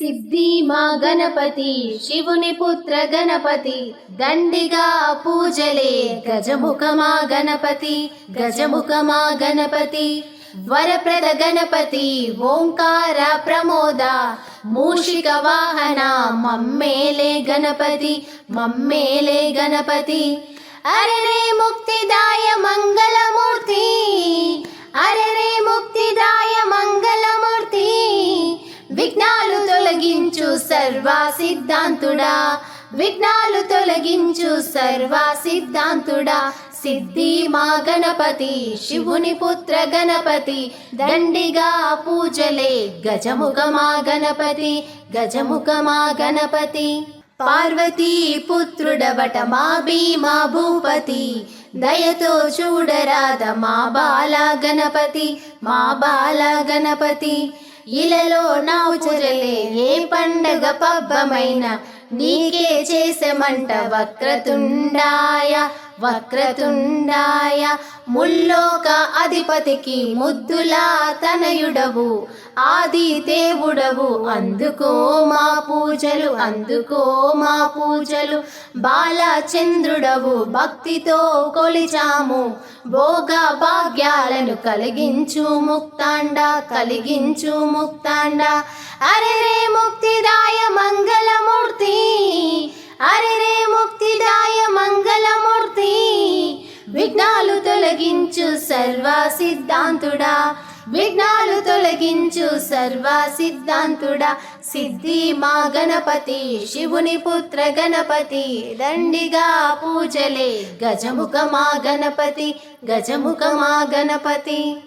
సిద్ధి మా గణపతి శివుని పుత్ర గణపతి దండిగా పూజలే గజముఖ మా గణపతి గజముఖ మా గణపతి వరప్రద గణపతి ఓంకార ప్రమోద మూషిక వాహన మమ్మేలే గణపతి మమ్మేలే గణపతి అరెరే ముక్తిదాయ మంగళమూర్తి అరెరే ముక్తిదాయ మంగళమూర్తి విఘ్నాలు తొలగించు సర్వ సిద్ధాంతుడా విఘ్నాలు తొలగించు సర్వ సిద్ధాంతుడా సిద్ధి మా గణపతి శివుని పుత్ర గణపతి దండిగా పూజలే గజముఖ మా గణపతి గజముఖ మా గణపతి పార్వతీ పుత్రుడవట మా భీమా భూపతి దయతో చూడరాద మా బాల గణపతి మా బాల గణపతి ఇలలో నావుచరలే ఏ పండగ పబ్బమైన నీకే చేసమంట వక్రతుండాయ వక్రతుండాయ ముల్లోక అధిపతికి ముద్దులా తనయుడవు ఆది దేవుడవు అందుకో మా పూజలు అందుకో మా పూజలు బాలచంద్రుడవు భక్తితో కొలిచాము భోగ భాగ్యాలను కలిగించు ముక్తాండ కలిగించు ముక్తాండ అరెరే ముక్తిదాయ మంగళమూర్తి అరెరే ముక్తిదాయ మంగళమూర్తి విఘ్నాలు తొలగించు సర్వ సిద్ధాంతుడా విఘ్నాలు తొలగించు సర్వ సిద్ధాంతుడా సిద్ధి మా గణపతి శివుని పుత్ర గణపతి దండిగా పూజలే గజముఖ మా గణపతి గజముఖ మా గణపతి